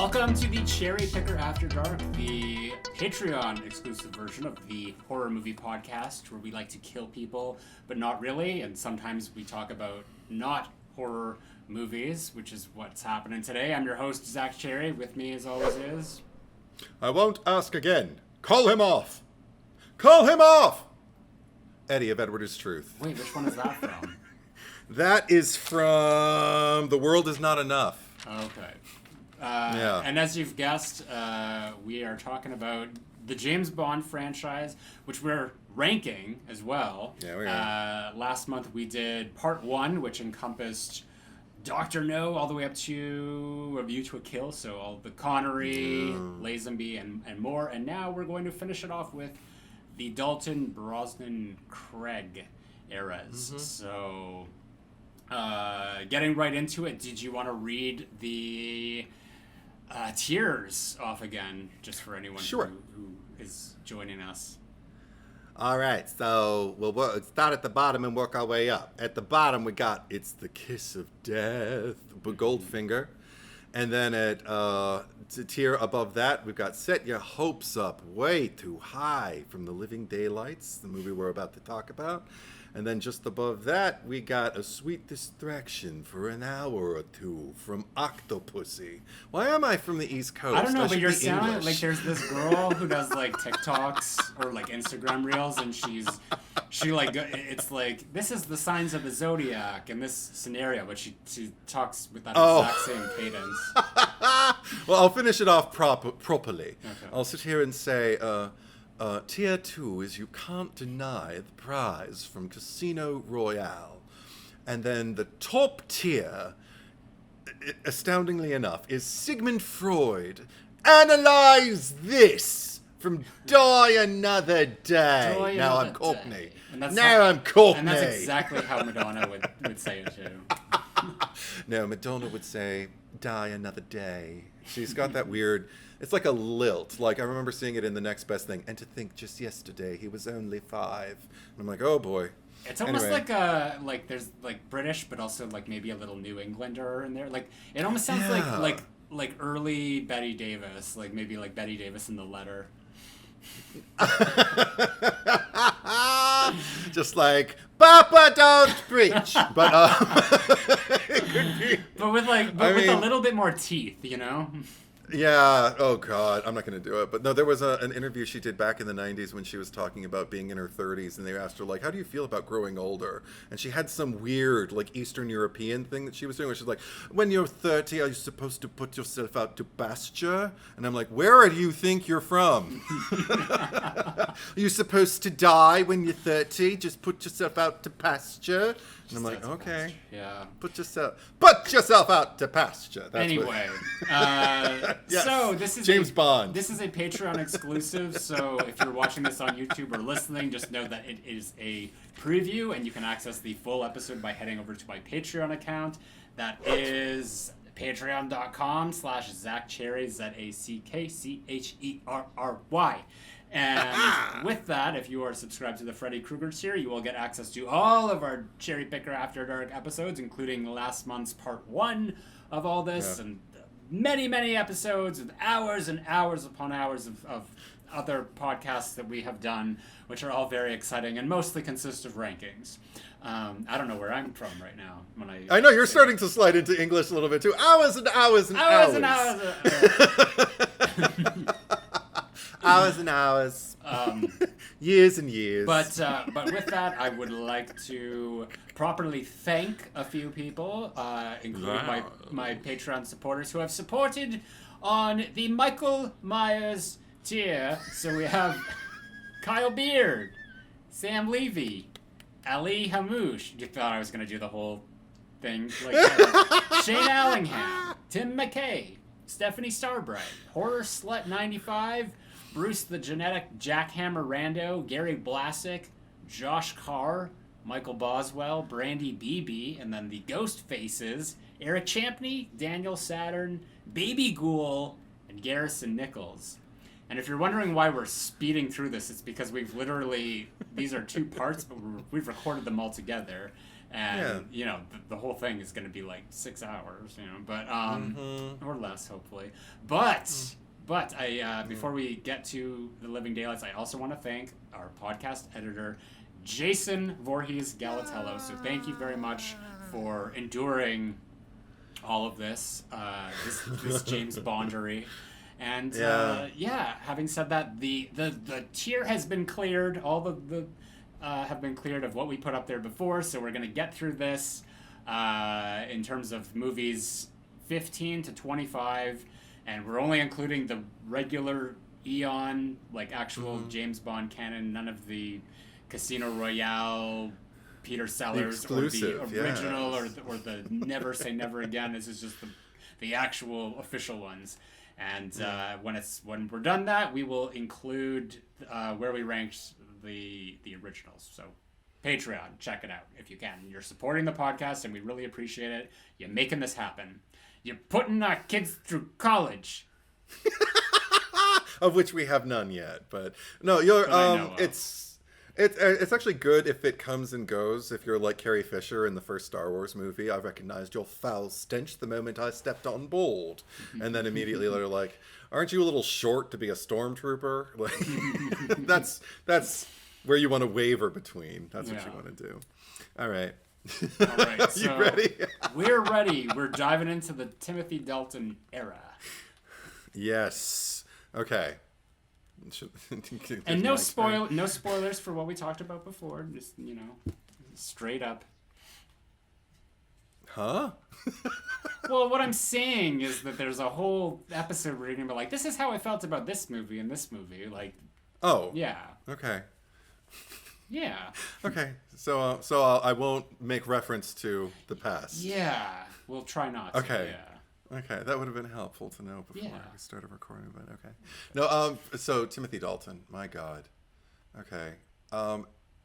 Welcome to the Cherry Picker After Dark, the Patreon exclusive version of the horror movie podcast where we like to kill people, but not really, and sometimes we talk about not horror movies, which is what's happening today. I'm your host, Zack Cherry. With me, as always, is... I won't ask again. Call him off! Call him off! Eddie of Edward is Truth. Wait, which one is that from? That is from The World Is Not Enough. Okay. Yeah. And as you've guessed, we are talking about the James Bond franchise, which we're ranking as well. Yeah, we are. Last month we did part 1, which encompassed Dr. No all the way up to A View to a Kill, so all the Connery, Lazenby, and more. And now we're going to finish it off with the Dalton, Brosnan, Craig eras. Mm-hmm. So, getting right into it, did you want to read the tiers off again, just for anyone who is joining us? All right, so we'll start at the bottom and work our way up. At the bottom, we got It's the Kiss of Death, Goldfinger. And then at the tier above that, we've got Set Your Hopes Up Way Too High from The Living Daylights, the movie we're about to talk about. And then just above that, we got A Sweet Distraction for an Hour or Two from Octopussy. Why am I from the East Coast? I don't know, but you're sounding like there's this girl who does like TikToks or like Instagram reels, and she like, it's like, this is the signs of the zodiac in this scenario, but she talks with that exact same cadence. Well, I'll finish it off properly. Okay. I'll sit here and say, tier 2 is You Can't Deny the Prize from Casino Royale. And then the top tier, astoundingly enough, is Sigmund Freud. Analyze This from Die Another Day. Now I'm Cockney. I'm Cockney. And that's exactly how Madonna would say it too. No, Madonna would say, Die Another Day. She's got that weird... It's like a lilt. Like, I remember seeing it in The Next Best Thing. And to think just yesterday, he was only 5. And I'm like, oh, boy. It's almost like there's, like, British, but also, like, maybe a little New Englander in there. Like, it almost sounds like early Betty Davis. Like, maybe, like, Betty Davis in The Letter. Just like, Papa, don't preach. But, it could be. But with, like, with a little bit more teeth, you know? Yeah. Oh, God. I'm not going to do it. But no, there was an interview she did back in the 90s when she was talking about being in her 30s. And they asked her, like, how do you feel about growing older? And she had some weird, like, Eastern European thing that she was doing where she's like, when you're 30, are you supposed to put yourself out to pasture? And I'm like, where do you think you're from? Are you supposed to die when you're 30? Just put yourself out to pasture? And I'm like, okay. Yeah. Put yourself out to pasture. That's anyway, yes. So this is James Bond. This is a Patreon exclusive. So if you're watching this on YouTube or listening, just know that it is a preview, and you can access the full episode by heading over to my Patreon account. That is patreon.com/ZackCherry, ZackCherry. And with that, if you are subscribed to the Freddy Krueger tier, you will get access to all of our Cherry Picker After Dark episodes, including last month's part 1 of all this, and many, many episodes with hours and hours upon hours of other podcasts that we have done, which are all very exciting and mostly consist of rankings. I don't know where I'm from right now. I know, you're starting to slide into English a little bit too. Hours and hours and hours. Hours and hours. Years and years. But with that, I would like to properly thank a few people, including my Patreon supporters who have supported on the Michael Myers tier. So we have Kyle Beard, Sam Levy, Ali Hamouche. You thought I was going to do the whole thing like that. Shane Allingham, Tim McKay, Stephanie Starbright, Horror Slut 95, Bruce the Genetic Jackhammer Rando, Gary Blasick, Josh Carr, Michael Boswell, Brandy Beebe, and then the Ghost Faces, Eric Champney, Daniel Saturn, Baby Ghoul, and Garrison Nichols. And if you're wondering why we're speeding through this, it's because we've literally, these are 2 parts, but we've recorded them all together. And you know, the whole thing is going to be like 6 hours, you know, but or less hopefully. But I before we get to the Living Daylights, I also want to thank our podcast editor, Jason Voorhees Gallotello. So thank you very much for enduring all of this this James Bondery. And having said that, the tier has been cleared. All the have been cleared of what we put up there before, so we're gonna get through this in terms of movies 15 to 25, and we're only including the regular Eon, like actual James Bond canon, none of the Casino Royale, Peter Sellers, or the original, or the Never Say Never Again. This is just the actual official ones. And when we're done that, we will include where we ranked the originals. So Patreon, check it out if you can. You're supporting the podcast, and we really appreciate it. You're making this happen. You're putting our kids through college. Of which we have none yet, but no, it's actually good if it comes and goes. If you're like Carrie Fisher in the first Star Wars movie, I recognized your foul stench the moment I stepped on board, and then immediately they're like, "Aren't you a little short to be a stormtrooper?" Like, that's where you want to waver between. That's what you want to do. All right. All right. So you ready? We're ready. We're diving into the Timothy Dalton era. Yes. Okay. And no spoilers for what we talked about before. Just, you know, straight up. Huh? Well, what I'm saying is that there's a whole episode where you're gonna be like, this is how I felt about this movie and this movie. Like, oh. Yeah. Okay. Yeah. Okay. So I won't make reference to the past. Yeah. We'll try not to. Okay. Yeah. Okay, that would have been helpful to know before we started recording, but okay. No, so Timothy Dalton, my God. Okay.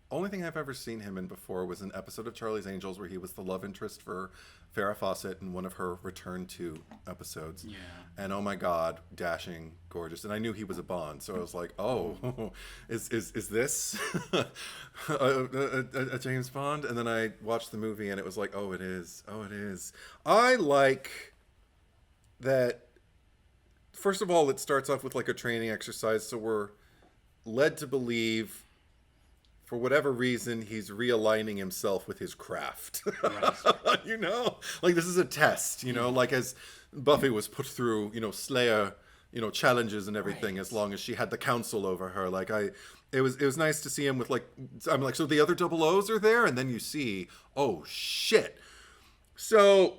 Only thing I've ever seen him in before was an episode of Charlie's Angels where he was the love interest for Farrah Fawcett in one of her Return to episodes. Yeah. And oh my God, dashing, gorgeous. And I knew he was a Bond, so I was like, oh, is this a James Bond? And then I watched the movie and it was like, oh, it is. Oh, it is. I like that. First of all, it starts off with like a training exercise, so we're led to believe, for whatever reason, he's realigning himself with his craft. Right. You know, like this is a test, you know, like as Buffy was put through, you know, Slayer, you know, challenges and everything, as long as she had the council over her. Like it was nice to see him with like, I'm like, so the other double O's are there? And then you see, oh shit. So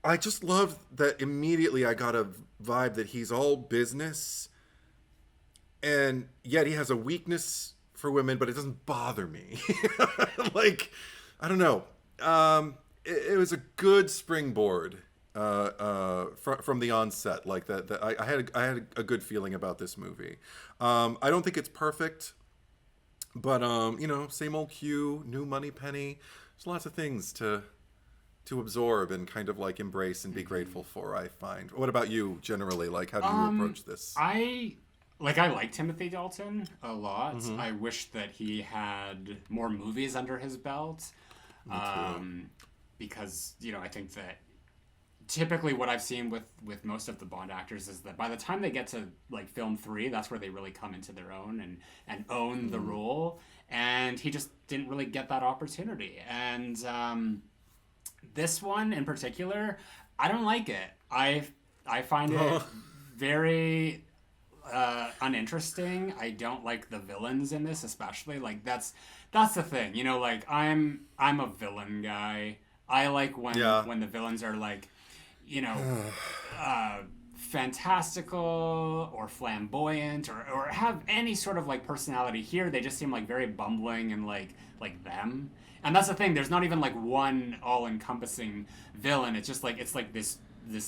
I just love that immediately I got a vibe that he's all business, and yet he has a weakness for women, but it doesn't bother me. Like, I don't know. It was a good springboard from the onset. Like that I had a good feeling about this movie. I don't think it's perfect, but you know, same old Q, new Moneypenny. There's lots of things to absorb and kind of like embrace and be grateful for, I find. What about you generally? Like, how do you approach this? I like Timothy Dalton a lot. Mm-hmm. I wish that he had more movies under his belt. Because, you know, I think that typically what I've seen with most of the Bond actors is that by the time they get to like film 3, that's where they really come into their own and own the role. And he just didn't really get that opportunity. And this one in particular, I don't like it. I find it very uninteresting. I don't like the villains in this, especially. Like that's the thing, you know. Like I'm a villain guy. I like when the villains are like, you know, fantastical or flamboyant or have any sort of like personality. Here they just seem like very bumbling and like them. And that's the thing. There's not even like one all-encompassing villain. It's just like this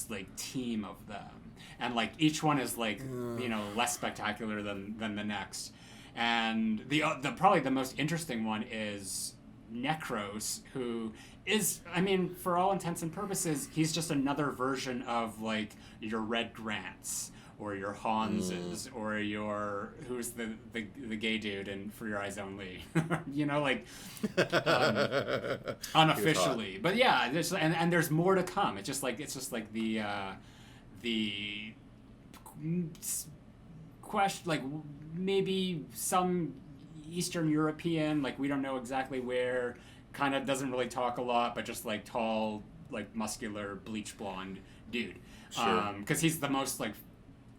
like team of them, and like each one is like you know, less spectacular than the next. And the probably the most interesting one is Necros, who is, I mean, for all intents and purposes, he's just another version of like your Red Grants or your Hanses, or your who's the gay dude in For Your Eyes Only, you know, like unofficially. But yeah, and there's more to come. It's just like the question, like maybe some Eastern European, like we don't know exactly where, kind of doesn't really talk a lot, but just like tall, like muscular, bleach blonde dude. Sure. Because he's the most like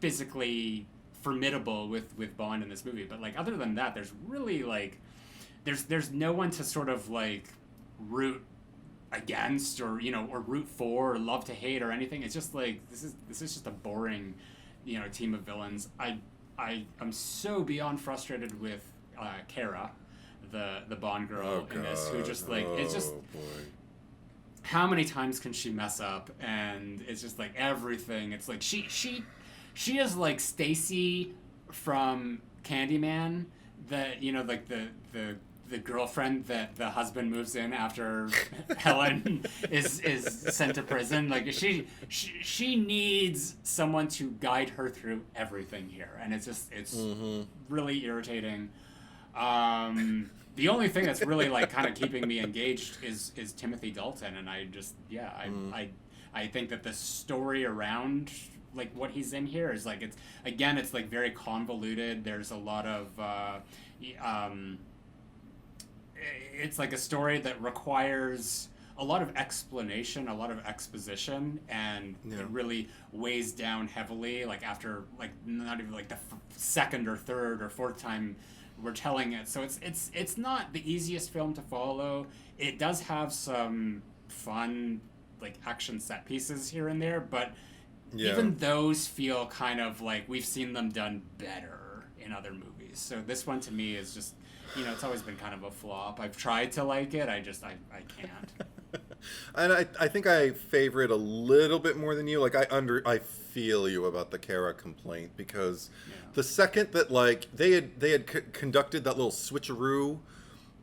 physically formidable with Bond in this movie. But like other than that, there's really like there's no one to sort of like root against, or you know, or root for, or love to hate, or anything. It's just like this is just a boring, you know, team of villains. I'm so beyond frustrated with Kara, the Bond girl in this, who just like it's just boy. How many times can she mess up? And it's just like everything. It's like she is like Stacy from Candyman, that, you know, like the girlfriend that the husband moves in after Helen is sent to prison. Like she needs someone to guide her through everything here, and it's really irritating. The only thing that's really like kind of keeping me engaged is Timothy Dalton, and I think that the story around like what he's in here is like it's like very convoluted. There's a lot of it's like a story that requires a lot of explanation, a lot of exposition, and it really weighs down heavily. Like after like not even like the second or third or fourth time we're telling it, so it's not the easiest film to follow. It does have some fun like action set pieces here and there, but even those feel kind of like we've seen them done better in other movies. So this one to me is just, you know, it's always been kind of a flop. I've tried to like it, I can't. And I think I favor it a little bit more than you. Like I feel you about the Kara complaint, because the second that like they had conducted that little switcheroo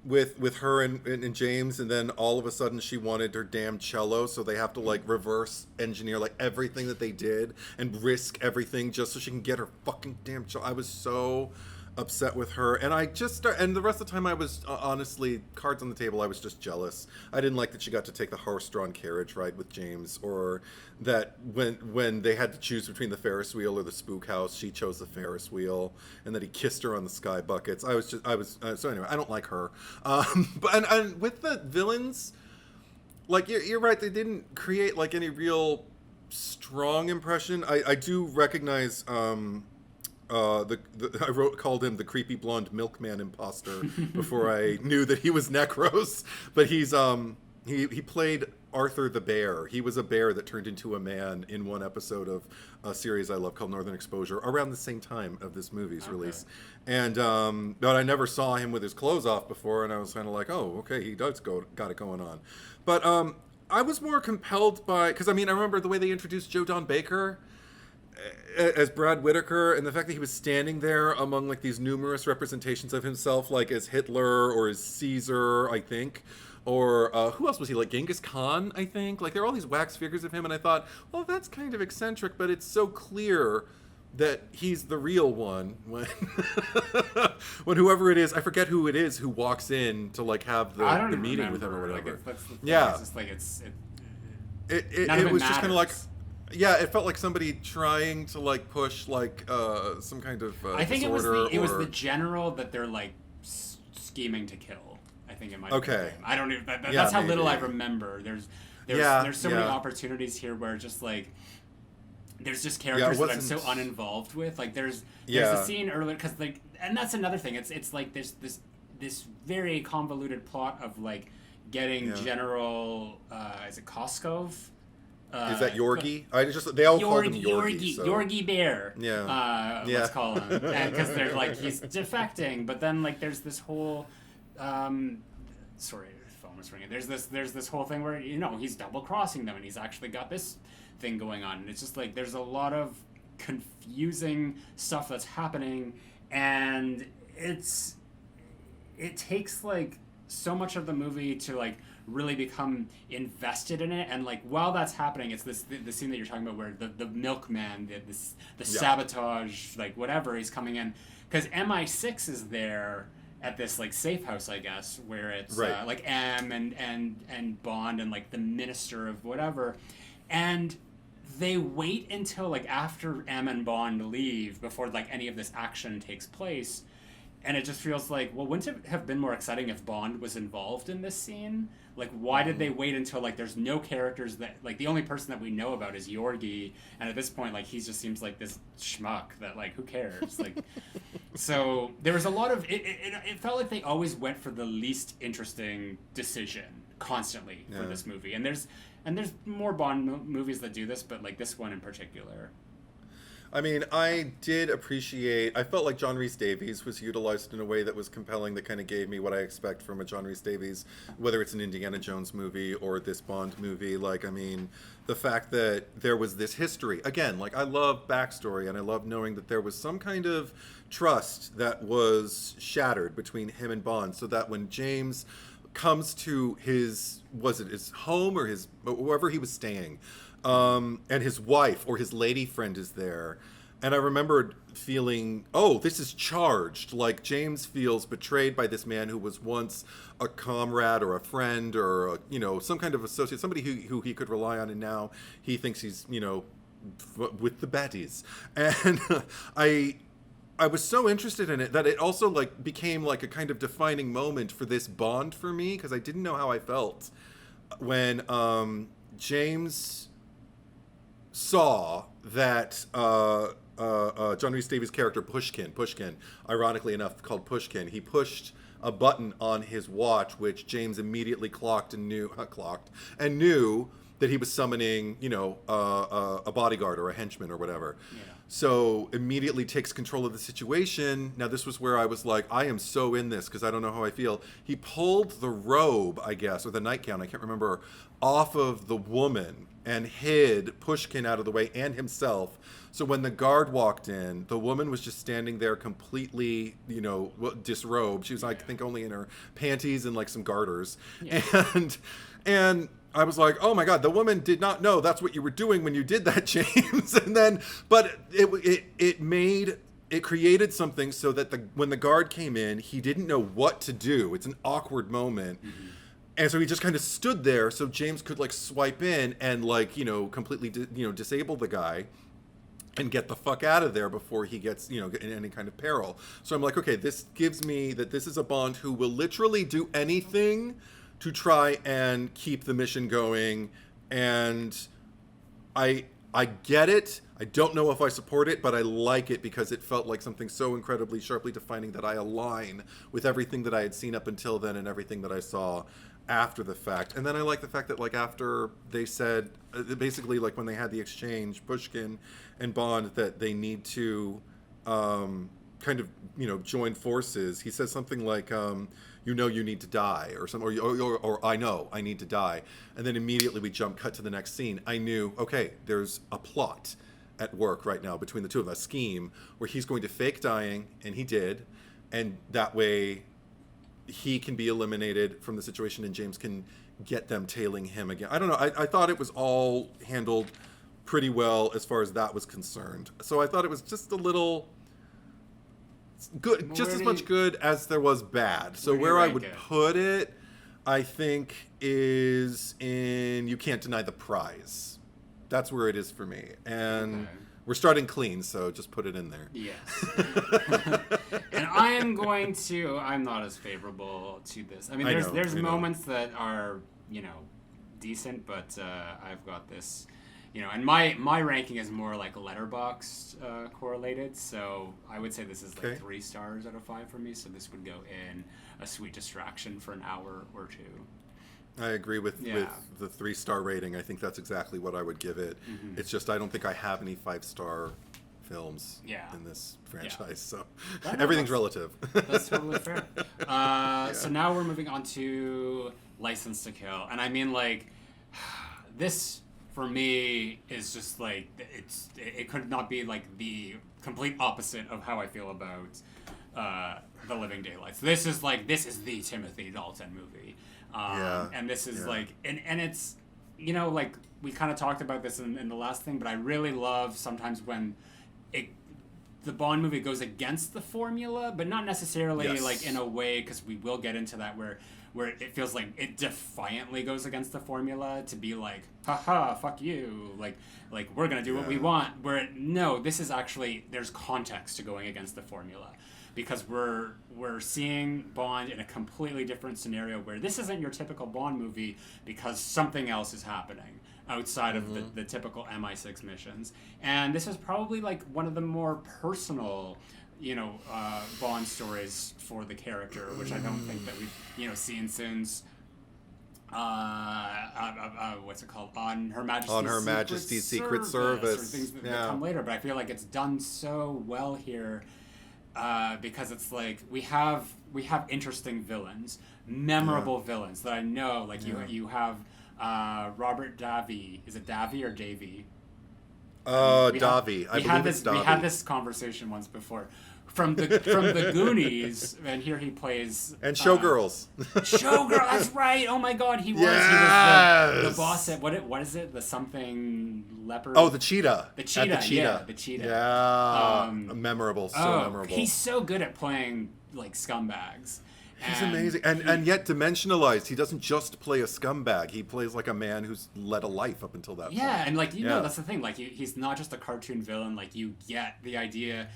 with her and James, and then all of a sudden she wanted her damn cello, so they have to like reverse engineer like everything that they did and risk everything just so she can get her fucking damn cello. I was so upset with her, and and the rest of the time I was honestly, cards on the table, I was just jealous. I didn't like that she got to take the horse-drawn carriage ride with James, or that when they had to choose between the Ferris wheel or the spook house, she chose the Ferris wheel, and that he kissed her on the sky buckets. So anyway, I don't like her. But and with the villains, like you're right, they didn't create like any real strong impression. I do recognize I called him the creepy blonde milkman imposter before I knew that he was Necros. But he's he played Arthur the bear. He was a bear that turned into a man in one episode of a series I love called Northern Exposure, around the same time of this movie's release. And but I never saw him with his clothes off before, and I was kind of like, oh, okay, he does got it going on. But I was more compelled by, because I mean, I remember the way they introduced Joe Don Baker as Brad Whitaker, and the fact that he was standing there among like these numerous representations of himself, like as Hitler or as Caesar, I think, or who else was he, like Genghis Khan, I think. Like there are all these wax figures of him, and I thought, well, that's kind of eccentric, but it's so clear that he's the real one when when whoever it is, I forget who it is, who walks in to like have the meeting with him or whatever. Like yeah, it's just like it was just kind of like. Yeah, it felt like somebody trying to like push like some kind of I think disorder. it was the general that they're like scheming to kill. I think it might. Okay. Have been him. I don't even. That's how little I remember. There's so many opportunities here where just like there's just characters that I'm so uninvolved with. Like there's a scene earlier, because like, and that's another thing. It's like there's this very convoluted plot of like getting General is it Koskov? Is that Yorgi? They all call him Yorgi. So. Yorgi Bear. Yeah. Let's call him, because they're like he's defecting, but then like there's this whole, sorry, the phone was ringing. There's this whole thing where, you know, he's double crossing them, and he's actually got this thing going on, and it's just like there's a lot of confusing stuff that's happening, and it takes like so much of the movie to like really become invested in it. And like while that's happening, it's the scene that you're talking about where the milkman, the sabotage, like whatever, he's coming in because MI6 is there at this like safe house, I guess, where it's like M and Bond and like the minister of whatever, and they wait until like after M and Bond leave before like any of this action takes place. And it just feels like, well, wouldn't it have been more exciting if Bond was involved in this scene? Like, why did they wait until, like, there's no characters that, like, the only person that we know about is Yorgi, and at this point, like, he just seems like this schmuck that, like, who cares? Like, so there was a lot of, it felt like they always went for the least interesting decision constantly for this movie. And there's more Bond movies that do this, but, like, this one in particular. I mean, I did appreciate... I felt like John Rhys Davies was utilized in a way that was compelling, that kind of gave me what I expect from a John Rhys Davies, whether it's an Indiana Jones movie or this Bond movie. Like, I mean, the fact that there was this history. Again, like, I love backstory, and I love knowing that there was some kind of trust that was shattered between him and Bond, so that when James comes to his... was it his home or his... wherever he was staying... and his wife or his lady friend is there. And I remembered feeling, oh, this is charged. Like, James feels betrayed by this man who was once a comrade or a friend or, you know, some kind of associate, somebody who he could rely on. And now he thinks he's, you know, with the baddies. And I was so interested in it that it also, like, became like a kind of defining moment for this Bond for me, because I didn't know how I felt when James saw that John Rhys Davies' character Pushkin, ironically enough called Pushkin, he pushed a button on his watch, which James immediately knew that he was summoning, you know, a bodyguard or a henchman or whatever. Yeah. So immediately takes control of the situation. Now, this was where I was like, I am so in this because I don't know how I feel. He pulled the robe, I guess, or the nightgown, I can't remember, off of the woman and hid Pushkin out of the way and himself. So when the guard walked in, the woman was just standing there completely, you know, disrobed. She was, I think, only in her panties and like some garters. Yeah. And I was like, oh my God, the woman did not know that's what you were doing when you did that, James. And then, but it created something so that when the guard came in, he didn't know what to do. It's an awkward moment. Mm-hmm. And so he just kind of stood there so James could like swipe in and like, you know, completely, disable the guy and get the fuck out of there before he gets, you know, in any kind of peril. So I'm like, okay, this gives me that this is a Bond who will literally do anything to try and keep the mission going. And I get it. I don't know if I support it, but I like it because it felt like something so incredibly sharply defining that I align with everything that I had seen up until then and everything that I saw after the fact. And then I like the fact that, like, after they said, basically, like, when they had the exchange, Pushkin and Bond, that they need to kind of, you know, join forces. He says something like, you know you need to die, or something, or I know I need to die. And then immediately we cut to the next scene. I knew, okay, there's a plot at work right now between the two of us, scheme, where he's going to fake dying, and he did, and that way he can be eliminated from the situation and James can get them tailing him again. I don't know. I thought it was all handled pretty well as far as that was concerned. So I thought it was just a little good, just as much good as there was bad. So where I would put it, I think, is in You Can't Deny the Prize. That's where it is for me. And we're starting clean, so just put it in there. Yes. And I'm not as favorable to this. I mean, there's moments that are, you know, decent, but I've got this, you know, and my ranking is more like Letterboxd correlated, so I would say this is like 3 stars out of 5 for me, so this would go in a sweet distraction for an hour or two. I agree with the 3-star rating. I think that's exactly what I would give it. Mm-hmm. It's just I don't think I have any 5-star films in this franchise, so everything's relative. That's totally fair. So now we're moving on to License to Kill, and I mean, like, this for me is just like it could not be like the complete opposite of how I feel about The Living Daylights. This is the Timothy Dalton movie. And this is like, and it's, like we kind of talked about this in the last thing, but I really love sometimes when the Bond movie goes against the formula, but not necessarily like in a way, because we will get into that where it feels like it defiantly goes against the formula to be like, haha, fuck you, like we're gonna do what we want. Where no, this is actually, there's context to going against the formula, because we're seeing Bond in a completely different scenario where this isn't your typical Bond movie because something else is happening outside of the typical MI6 missions. And this is probably like one of the more personal, Bond stories for the character, which I don't think that we've, seen since what's it called? On Her Majesty's Secret Service. Or things that come later, but I feel like it's done so well here. Because it's like we have interesting villains, memorable villains that I know. Like you have Robert Davi. Is it Davi or Davy? Davi. I believe it's Davi. We had this conversation once before. From the Goonies, and here he plays Showgirls. Showgirl, that's right. Oh my God, he was the boss at what is it? The something leopard. Oh, the cheetah. The cheetah. Yeah, the cheetah. Yeah, memorable. Memorable. He's so good at playing like scumbags. He's amazing, and yet dimensionalized. He doesn't just play a scumbag. He plays like a man who's led a life up until that point. Yeah, and like know, that's the thing. Like he's not just a cartoon villain. Like you get the idea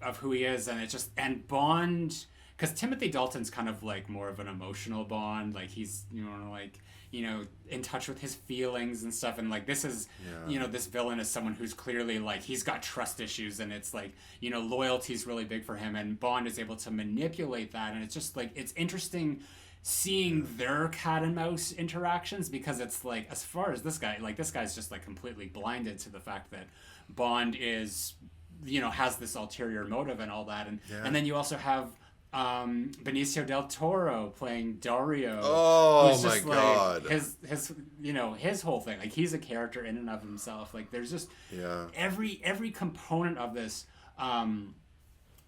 of who he is, and it's just Bond. Because Timothy Dalton's kind of like more of an emotional Bond. Like he's in touch with his feelings and stuff. And like this is this villain is someone who's clearly like he's got trust issues, and it's like loyalty's really big for him, and Bond is able to manipulate that. And it's just like it's interesting seeing their cat and mouse interactions, because it's like, as far as this guy's just like completely blinded to the fact that Bond is has this ulterior motive and all that. And then you also have Benicio del Toro playing Dario. Oh who's my just, God! Like, his whole thing, like he's a character in and of himself. Like there's just every component of this.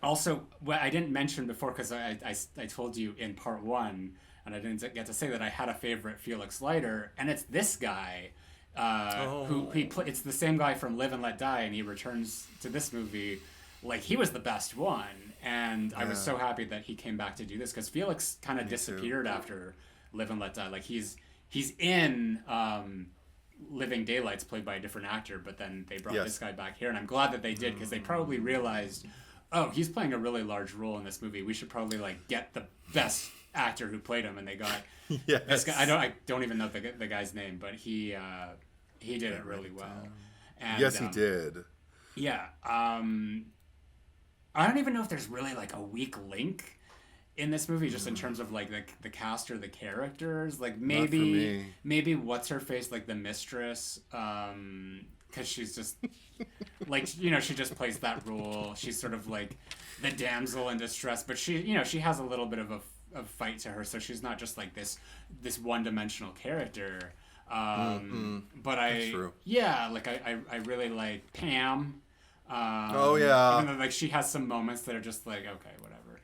Also, what I didn't mention before, because I told you in part one, and I didn't get to say that I had a favorite Felix Leiter, and it's this guy. It's the same guy from Live and Let Die, and he returns to this movie. Like he was the best one, and I was so happy that he came back to do this, because Felix kind of disappeared after Live and Let Die. Like he's in Living Daylights, played by a different actor, but then they brought this guy back here, and I'm glad that they did, because they probably realized, oh, he's playing a really large role in this movie. We should probably like get the best actor who played him, and they got this guy. I don't even know the guy's name, but he did it really well. And, yes, he did. Yeah. I don't even know if there's really like a weak link in this movie, just in terms of like the cast or the characters. Like maybe what's her face, like the mistress, because she's just like she just plays that role. She's sort of like the damsel in distress, but she has a little bit of a fight to her, so she's not just like this one-dimensional character. But I really like Pam. Even though, like, she has some moments that are just like, okay, whatever.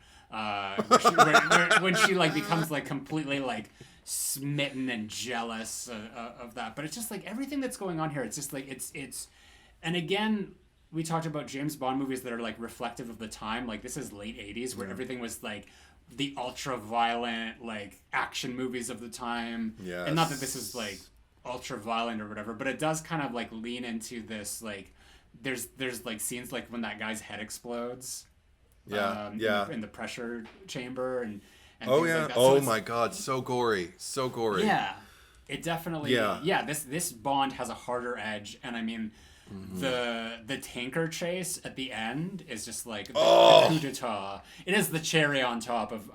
When she like becomes like completely like smitten and jealous of that. But it's just like everything that's going on here. It's just like it's, and again, we talked about James Bond movies that are like reflective of the time. Like this is late '80s, where everything was like the ultra violent like action movies of the time. Yeah. And not that this is like ultra violent or whatever, but it does kind of like lean into this like. There's like scenes like when that guy's head explodes, in the pressure chamber and things like that. So my God, so gory. Yeah, it definitely. Yeah, this Bond has a harder edge, and I mean, the tanker chase at the end is just like the coup d'etat. It is the cherry on top of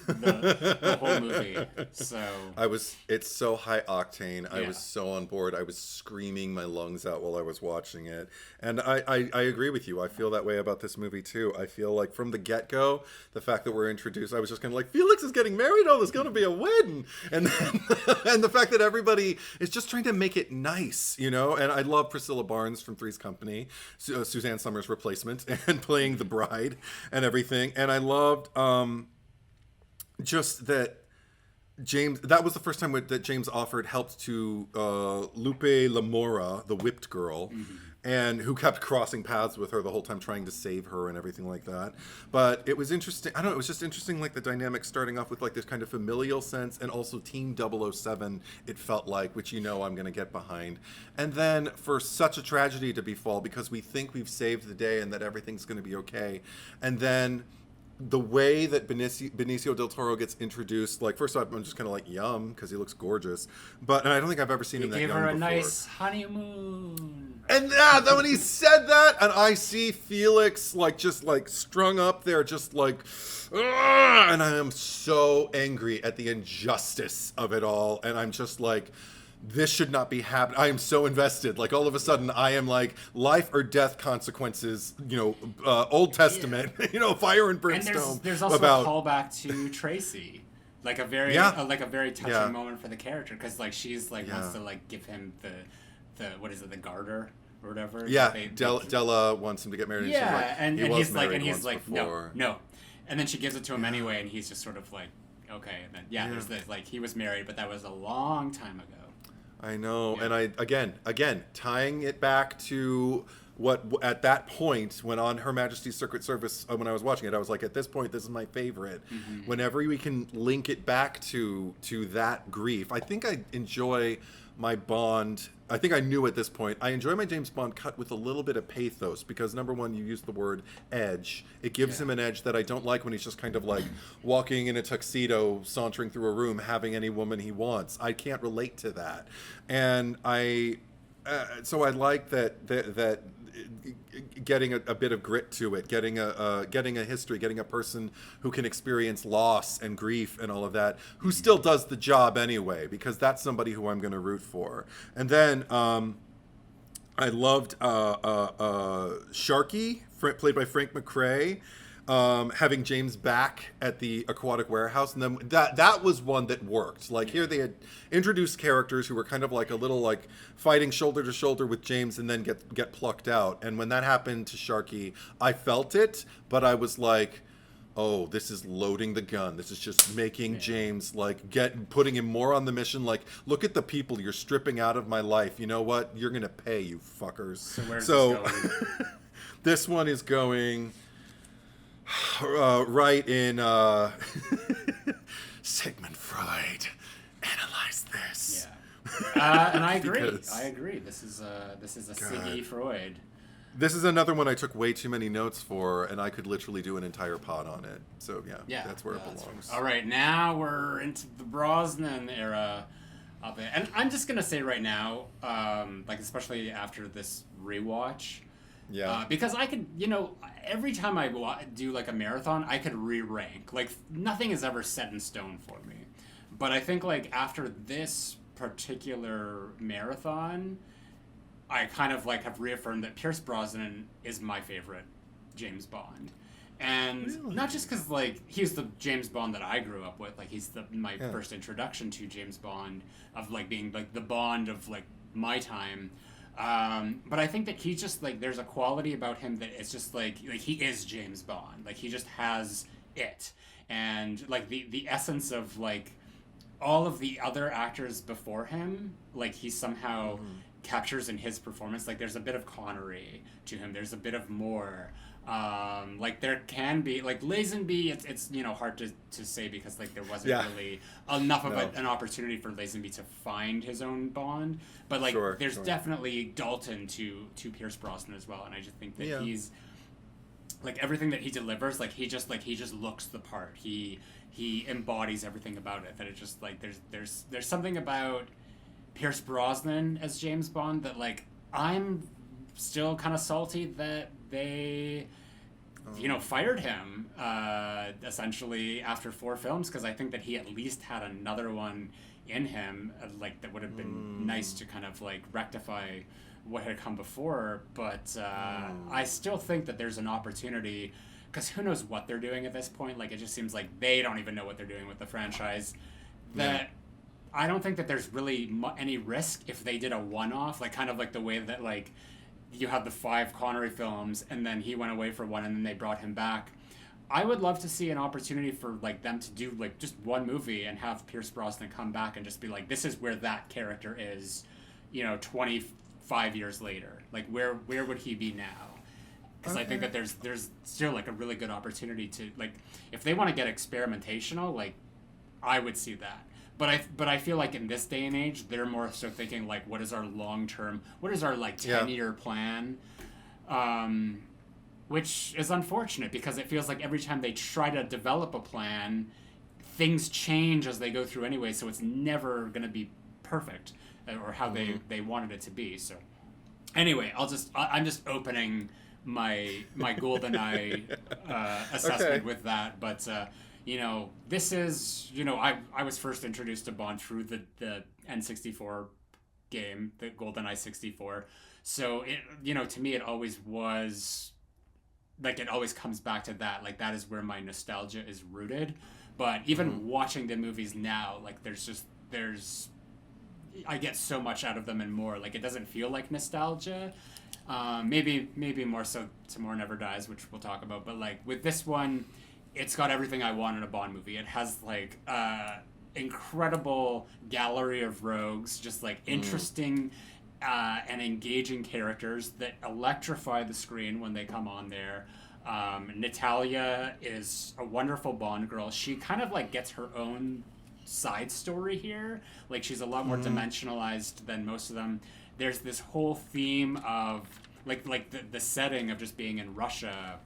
the whole movie. So it's so high octane. I was so on board. I was screaming my lungs out while I was watching it. And I agree with you. I feel that way about this movie too. I feel like from the get-go, the fact that we're introduced, I was just kind of like, Felix is getting married. Oh, there's going to be a wedding. And then, and the fact that everybody is just trying to make it nice, And I love Priscilla Barnes from Three's Company, Suzanne Summers' replacement, and playing the bride and everything. And I loved just that James, that was the first time that James offered help to Lupe Lamora, the whipped girl, and who kept crossing paths with her the whole time, trying to save her and everything like that. But it was interesting. I don't know. It was just interesting, like the dynamic starting off with like this kind of familial sense, and also Team 007. It felt like, which I'm going to get behind, and then for such a tragedy to befall because we think we've saved the day and that everything's going to be okay, and then the way that Benicio del Toro gets introduced, like, first off, I'm just kind of like, yum, because he looks gorgeous. But I don't think I've ever seen him that young before. Gave her a nice honeymoon. And then when he said that, and I see Felix, like, just, like, strung up there, just, like, and I am so angry at the injustice of it all. And I'm just like, this should not be happening. I am so invested. Like, all of a sudden, I am like, life or death consequences, Old Testament, fire and brimstone. And there's also a callback to Tracy. Like a very touching moment for the character. Because, like, she's, like, wants to, like, give him the what is it, the garter or whatever. Yeah, Della wants him to get married. Yeah, and he's like, no. And then she gives it to him anyway, and he's just sort of like, okay. And then, there's this, like, he was married, but that was a long time ago. I know, and I again tying it back to what at that point when on Her Majesty's Secret Service, when I was watching it, I was like, at this point, this is my favorite. Whenever we can link it back to that grief, I think I enjoy my Bond. I think I knew at this point, I enjoy my James Bond cut with a little bit of pathos because, number one, you use the word edge. It gives him an edge that I don't like when he's just kind of like walking in a tuxedo, sauntering through a room, having any woman he wants. I can't relate to that. And so I like that getting a bit of grit to it, getting a history, getting a person who can experience loss and grief and all of that, who still does the job anyway, because that's somebody who I'm going to root for. And then I loved Sharky, played by Frank McRae, having James back at the aquatic warehouse, and then that was one that worked. Like, here they had introduced characters who were kind of like a little like fighting shoulder to shoulder with James, and then get plucked out. And when that happened to Sharky, I felt it, but I was like, oh, this is loading the gun. This is just making James like putting him more on the mission. Like, look at the people you're stripping out of my life. You know what? You're gonna pay, you fuckers. So where's this going? This one is going right in Sigmund Freud. Analyze this. Yeah. And I agree. I agree. This is a Siggy Freud. This is another one I took way too many notes for, and I could literally do an entire pod on it. So that's where it belongs. All right, now we're into the Brosnan era of it, and I'm just gonna say right now, like especially after this rewatch. Yeah. Because I could, every time I do like a marathon, I could re-rank. Like, nothing is ever set in stone for me. But I think, like, after this particular marathon, I kind of, like, have reaffirmed that Pierce Brosnan is my favorite James Bond. And really? Not just because, like, he's the James Bond that I grew up with. Like, he's my first introduction to James Bond, of, like, being, like, the Bond of, like, my time. But I think that he just, like, there's a quality about him that it's just, like he is James Bond. Like, he just has it. And, like, the essence of, like, all of the other actors before him, like, he somehow captures in his performance. Like, there's a bit of Connery to him. There's a bit of Moore. Like, there can be, like, Lazenby, it's hard to say because, like, there wasn't really enough of an opportunity for Lazenby to find his own Bond. But, like, there's definitely Dalton to Pierce Brosnan as well. And I just think that he's, like, everything that he delivers, like, he just looks the part. He embodies everything about it. That it just, like, there's something about Pierce Brosnan as James Bond that, like, I'm still kind of salty that they fired him essentially after 4 films, because I think that he at least had another one in him, like, that would have been nice to kind of, like, rectify what had come before. But I still think that there's an opportunity, because who knows what they're doing at this point. Like, it just seems like they don't even know what they're doing with the franchise. That I don't think that there's really any risk if they did a one-off, like, kind of like the way that, like, you had the 5 Connery films, and then he went away for one, and then they brought him back. I would love to see an opportunity for like them to do like just one movie and have Pierce Brosnan come back and just be like, this is where that character is, 25 years later. Like where would he be now? Because I think that there's still like a really good opportunity to like, if they want to get experimentational, like I would see that. But I feel like in this day and age, they're more so thinking like, what is our long term? What is our like 10-year plan? Which is unfortunate because it feels like every time they try to develop a plan, things change as they go through anyway. So it's never going to be perfect or how they wanted it to be. So anyway, I'm just opening my GoldenEye assessment with that, but. This is, I was first introduced to Bond through the N64 game, the GoldenEye 64. So, to me, it always was, like, it always comes back to that. Like, that is where my nostalgia is rooted. But even watching the movies now, like, I get so much out of them and more. Like, it doesn't feel like nostalgia. Maybe more so Tomorrow Never Dies, which we'll talk about. But, like, with this one... It's got everything I want in a Bond movie. It has like incredible gallery of rogues, just like interesting and engaging characters that electrify the screen when they come on there. Natalia is a wonderful Bond girl. She kind of like gets her own side story here. Like she's a lot more dimensionalized than most of them. There's this whole theme of like the setting of just being in Russia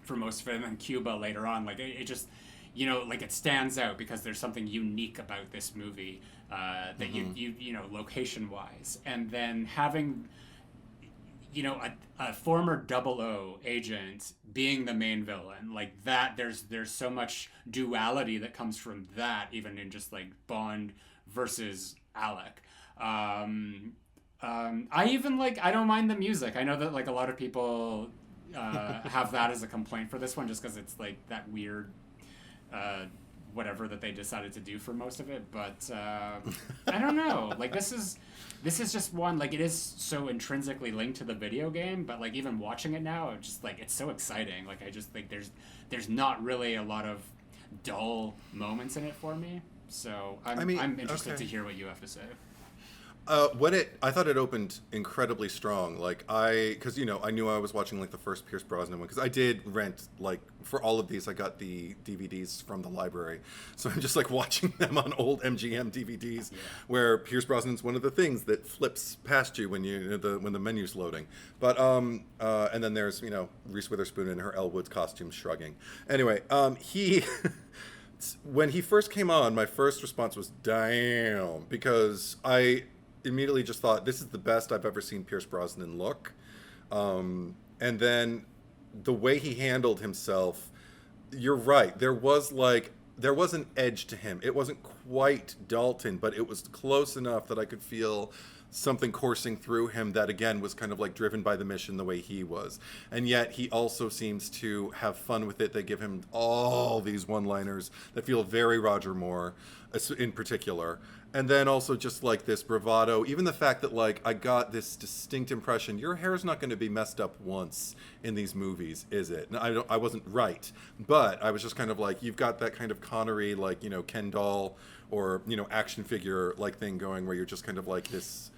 for most of it, and Cuba later on, like it just, like it stands out because there's something unique about this movie that you location wise, and then having, a former 00 agent being the main villain, like that, there's so much duality that comes from that, even in just like Bond versus Alec. I don't mind the music. I know that like a lot of people have that as a complaint for this one just because it's like that weird whatever that they decided to do for most of it, but I don't know, like this is just one, like it is so intrinsically linked to the video game, but like even watching it now, it's just like it's so exciting. Like I just think there's not really a lot of dull moments in it for me, so I'm interested to hear what you have to say. I thought it opened incredibly strong. Like because I knew I was watching like the first Pierce Brosnan one, because I did rent like for all of these. I got the DVDs from the library, so I'm just like watching them on old MGM DVDs, where Pierce Brosnan's one of the things that flips past you when when the menu's loading. But and then there's Reese Witherspoon in her Elle Woods costume shrugging. Anyway, he. When he first came on, my first response was damn, because I immediately just thought this is the best I've ever seen Pierce Brosnan look, and then the way he handled himself, you're right, there was an edge to him. It wasn't quite Dalton, but it was close enough that I could feel something coursing through him that again was kind of like driven by the mission the way he was, and yet he also seems to have fun with it. They give him all these one-liners that feel very Roger Moore in particular, and then also just like this bravado, even the fact that like I got this distinct impression your hair's not going to be messed up once in these movies, is it? And I wasn't right, but I was just kind of like, you've got that kind of Connery, like Ken doll or action figure like thing going, where you're just kind of like this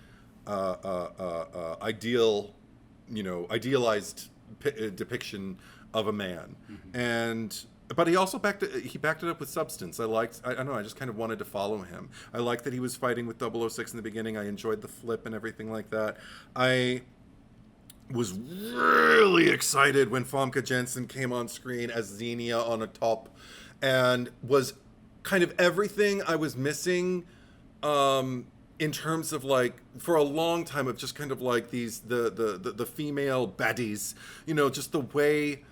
idealized depiction of a man, but he also backed it up with substance. I don't know, I just kind of wanted to follow him. I liked that he was fighting with 006 in the beginning. I enjoyed the flip and everything like that. I was really excited when Famke Janssen came on screen as Xenia on a top, and was kind of everything I was missing in terms of like, for a long time, of just kind of like these the female baddies, just the way,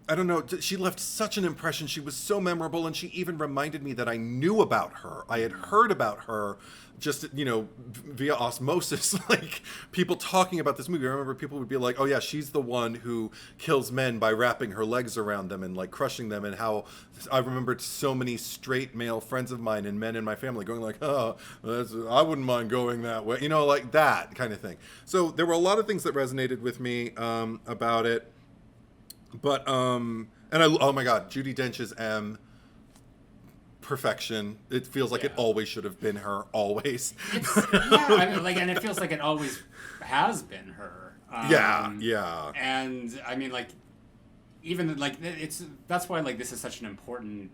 I don't know, she left such an impression. She was so memorable, and she even reminded me that I knew about her. I had heard about her just, via osmosis, like people talking about this movie. I remember people would be like, oh yeah, she's the one who kills men by wrapping her legs around them and like crushing them, and how I remembered so many straight male friends of mine and men in my family going like, oh, I wouldn't mind going that way, like that kind of thing. So there were a lot of things that resonated with me about it. But oh my God, Judi Dench's M, perfection. It feels like it always should have been her, always. I mean, like, and it feels like it always has been her. Yeah. And I mean, like, even like that's why like this is such an important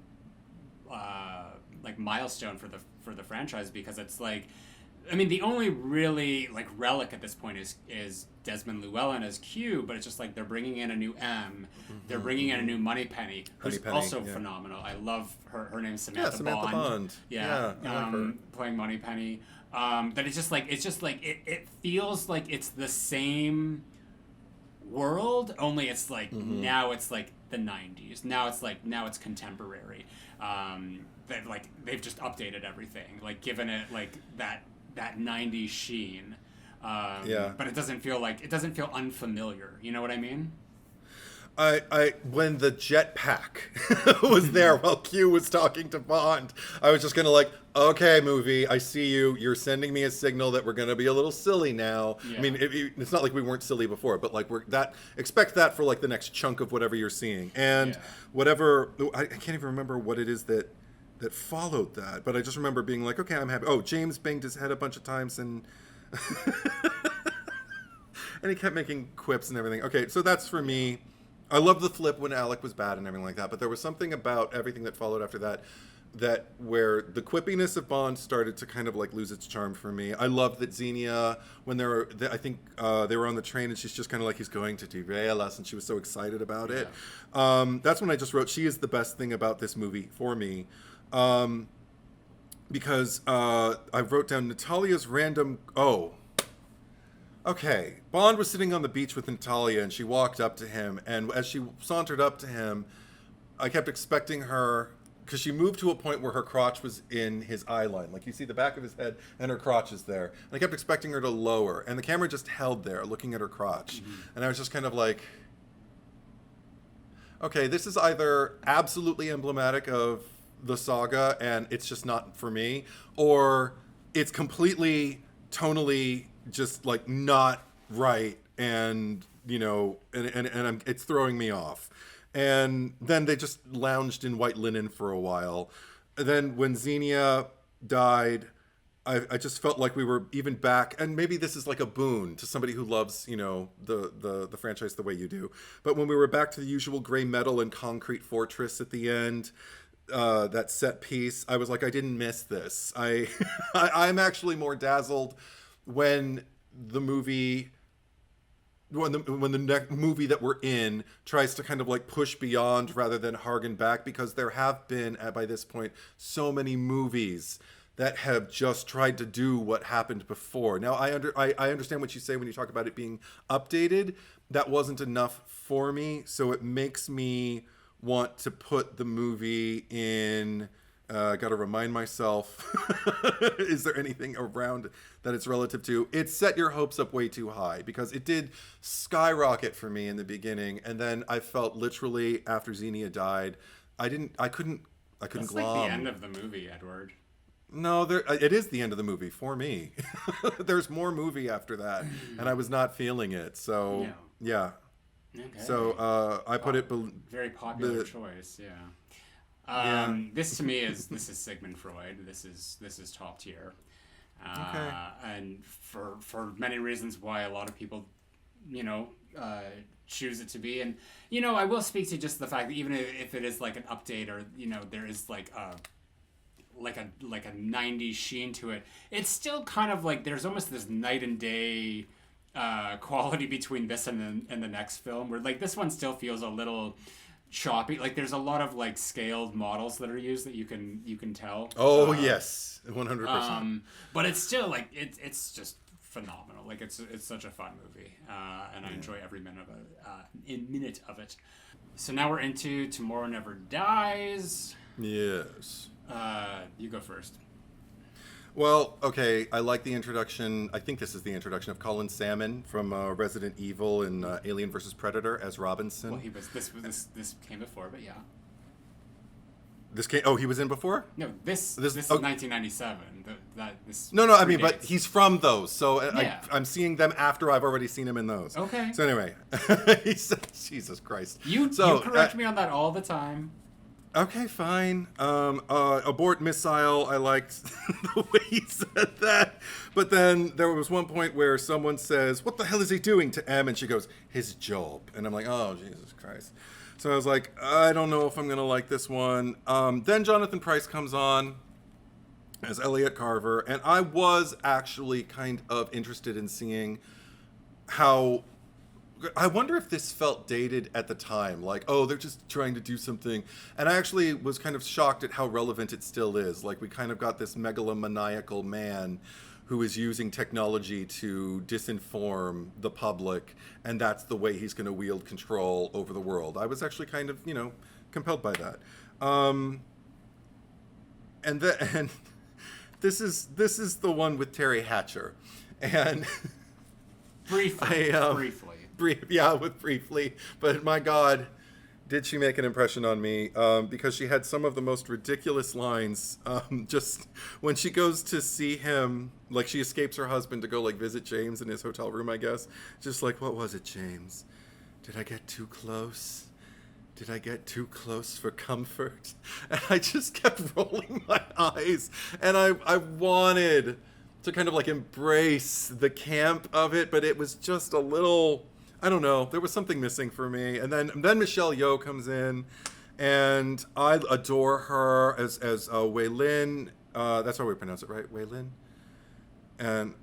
like milestone for the franchise, because it's like, I mean, the only really like relic at this point is Desmond Llewellyn as Q, but it's just like they're bringing in a new M, they're bringing in a new Moneypenny, who's also phenomenal. I love her. Her name's Samantha Bond. Yeah, I like her. Playing Moneypenny. That it's just like it feels like it's the same world, only it's like now it's like the 90s. Now it's contemporary. They've just updated everything, like given it like that 90s sheen. But it doesn't feel unfamiliar. You know what I mean? I when the jetpack was there while Q was talking to Bond, I was just gonna like, okay, movie, I see you. You're sending me a signal that we're gonna be a little silly now. Yeah. I mean, it's not like we weren't silly before, but like expect that for like the next chunk of whatever you're seeing, and whatever. I can't even remember what it is that followed that, but I just remember being like, okay, I'm happy. Oh, James banged his head a bunch of times and. And he kept making quips and everything. Okay, so that's for me. I love the flip when Alec was bad and everything like that, but there was something about everything that followed after that where the quippiness of Bond started to kind of like lose its charm for me. I love that Xenia, when they were on the train and she's just kind of like, he's going to derail us, and she was so excited about it. That's when I just wrote, she is the best thing about this movie for me. Because I wrote down Natalia's random... Okay, Bond was sitting on the beach with Natalia, and she walked up to him, and as she sauntered up to him, I kept expecting her, because she moved to a point where her crotch was in his eye line. Like, you see the back of his head, and her crotch is there. And I kept expecting her to lower, and the camera just held there, looking at her crotch. And I was just kind of like, okay, this is either absolutely emblematic of the saga, and it's just not for me, or it's completely, tonally... just like not right, and you know, and it's throwing me off. And then they just lounged in white linen for a while. And then when Xenia died, I just felt like we were even back, and maybe this is like a boon to somebody who loves, you know, the franchise the way you do. But when we were back to the usual gray metal and concrete fortress at the end, that set piece, I was like, I didn't miss this. I'm actually more dazzled when the movie that we're in tries to kind of like push beyond rather than harken back, because there have been by this point so many movies that have just tried to do what happened before. Now I understand what you say when you talk about it being updated. That wasn't enough for me, so it makes me want to put the movie in... got to remind myself, is there anything around that it's relative to? It set your hopes up way too high, because it did skyrocket for me in the beginning, and then I felt literally after Xenia died, I couldn't That's glom. That's like the end of the movie, Edward. No, it is the end of the movie for me. There's more movie after that, and I was not feeling it. So yeah. Okay. So I put it very popular choice. Yeah. This to me is Sigmund Freud. This is top tier, and for many reasons why a lot of people, you know, choose it to be. And you know, I will speak to just the fact that even if it is like an update, or you know, there is like a 90s sheen to it, it's still kind of like there's almost this night and day quality between this and the next film, where like this one still feels a little choppy. Like there's a lot of like scaled models that are used that you can tell. Oh yes, 100%. But it's still like it's just phenomenal. Like it's such a fun movie, and I enjoy every minute of it. So now we're into Tomorrow Never Dies. Yes. You go first. Well, okay, I like the introduction. I think this is the introduction of Colin Salmon from Resident Evil and Alien vs. Predator as Robinson. Well, this came before, but yeah. He was in before? No, this is 1997. No, I mean, but he's from those, so Yeah. I'm seeing them after I've already seen him in those. Okay. So anyway, Jesus Christ. You correct me on that all the time. Okay, fine. Abort missile. I liked the way he said that. But then there was one point where someone says, "What the hell is he doing?" to M, and she goes, "His job." And I'm like, "Oh, Jesus Christ." So I was like, I don't know if I'm going to like this one. Then Jonathan Pryce comes on as Elliot Carver, and I was actually kind of interested in seeing how... I wonder if this felt dated at the time, like, oh, they're just trying to do something. And I actually was kind of shocked at how relevant it still is. Like, we kind of got this megalomaniacal man who is using technology to disinform the public, and that's the way he's going to wield control over the world. I was actually kind of, compelled by that. And this is the one with Terry Hatcher, and briefly. Briefly, but my God, did she make an impression on me, because she had some of the most ridiculous lines, just when she goes to see him, like she escapes her husband to go like visit James in his hotel room, I guess, just like, what was it, James? Did I get too close? Did I get too close for comfort? And I just kept rolling my eyes, and I wanted to kind of like embrace the camp of it, but it was just a little... I don't know. There was something missing for me. And then Michelle Yeoh comes in, and I adore her as Wei Lin. That's how we pronounce it, right? Wei Lin. And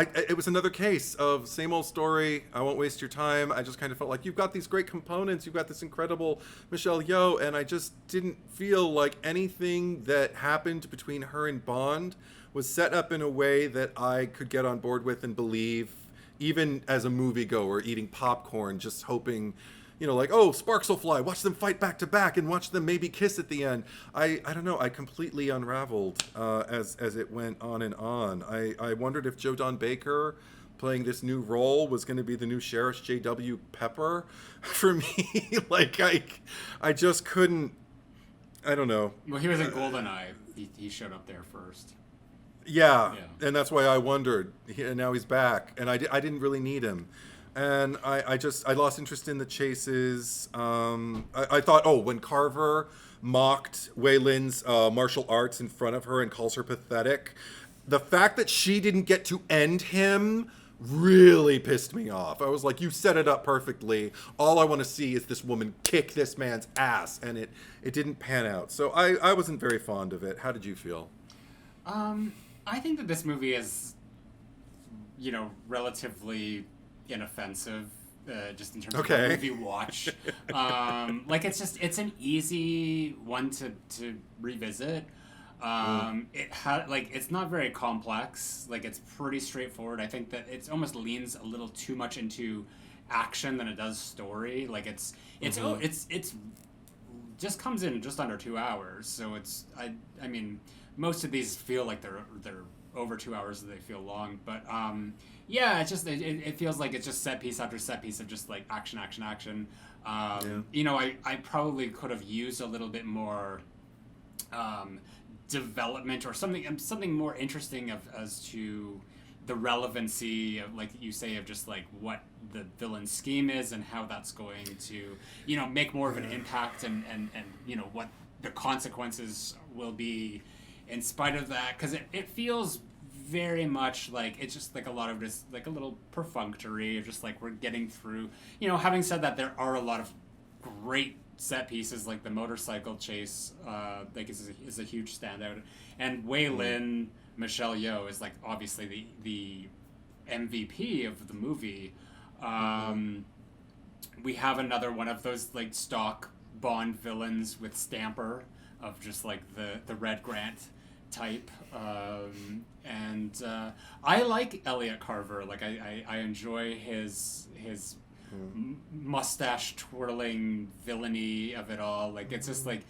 it was another case of same old story. I won't waste your time. I just kind of felt like you've got these great components. You've got this incredible Michelle Yeoh, and I just didn't feel like anything that happened between her and Bond was set up in a way that I could get on board with and believe. Even as a moviegoer, eating popcorn, just hoping, like, oh, sparks will fly. Watch them fight back to back and watch them maybe kiss at the end. I don't know. I completely unraveled as it went on and on. I wondered if Joe Don Baker playing this new role was going to be the new Sheriff J.W. Pepper for me. Like, I just couldn't. I don't know. Well, he was in GoldenEye. He showed up there first. Yeah, and that's why I wondered. And now he's back, and I didn't really need him. And I lost interest in the chases. I thought, when Carver mocked Wei Lin's martial arts in front of her and calls her pathetic, the fact that she didn't get to end him really pissed me off. I was like, you set it up perfectly. All I want to see is this woman kick this man's ass, and it didn't pan out. So I wasn't very fond of it. How did you feel? I think that this movie is, relatively inoffensive, just in terms of the movie watch. It's an easy one to revisit. It's not very complex. Like, it's pretty straightforward. I think that it almost leans a little too much into action than it does story. Like, it's just comes in just under 2 hours. So I mean, most of these feel like they're over 2 hours, they feel long, but it's just it feels like it's just set piece after set piece of just like action. I probably could have used a little bit more development or something more interesting as to the relevancy of, like you say, of just like what the villain scheme is and how that's going to make more of an impact and what the consequences will be in spite of that, because it feels very much like it's just like a lot of just like a little perfunctory of just like we're getting through. Having said that, there are a lot of great set pieces, like the motorcycle chase is a huge standout, and Wei Lin, Michelle Yeoh is like obviously the MVP of the movie. We have another one of those like stock Bond villains with Stamper of just like the Red Grant type, and I like Elliot Carver. Like I enjoy his mustache twirling villainy of it all. Like it's just like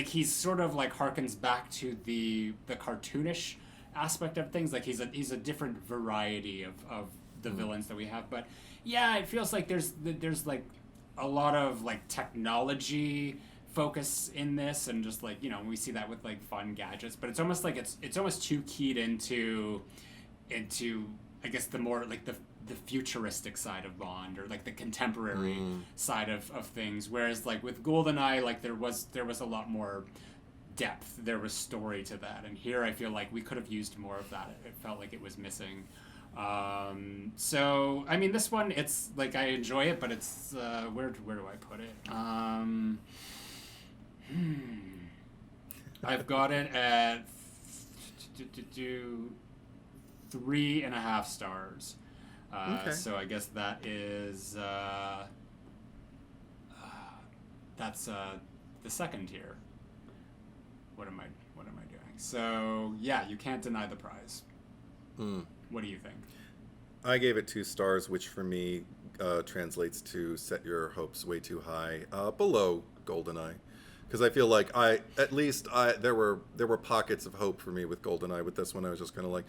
he's sort of like harkens back to the cartoonish aspect of things. Like he's a different variety of the villains that we have. But yeah, it feels like there's like a lot of like technology focus in this, and just like, you know, we see that with like fun gadgets, but it's almost like it's almost too keyed into I guess the more like the futuristic side of Bond, or like the contemporary side of things, whereas like with GoldenEye, like there was a lot more depth, there was story to that, and here I feel like we could have used more of that. It felt like it was missing. So I mean, this one, it's like I enjoy it, but it's where do I put it? I've got it at 3.5 stars. Okay. So I guess that is that's the second tier. What am I doing? So yeah, you can't deny the prize. What do you think? I gave it 2 stars, which for me translates to set your hopes way too high, below GoldenEye, because I feel like there were pockets of hope for me with GoldenEye. With this one, I was just kind of like,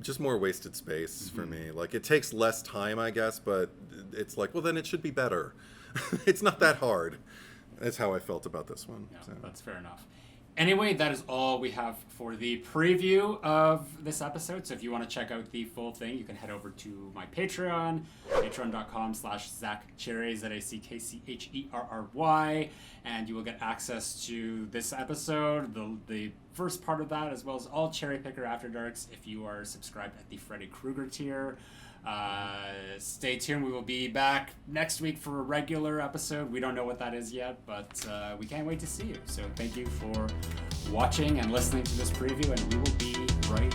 just more wasted space for me. Like, it takes less time, I guess, but it's like, well, then it should be better. It's not that hard. That's how I felt about this one. Yeah, so. That's fair enough. Anyway, that is all we have for the preview of this episode. So if you want to check out the full thing, you can head over to my Patreon, patreon.com/ZackCherry, ZackCherry, and you will get access to this episode, the first part of that, as well as all Cherry Picker After Darks if you are subscribed at the Freddy Krueger tier. Stay tuned. We will be back next week for a regular episode. We don't know what that is yet, but we can't wait to see you. So thank you for watching and listening to this preview, and we will be right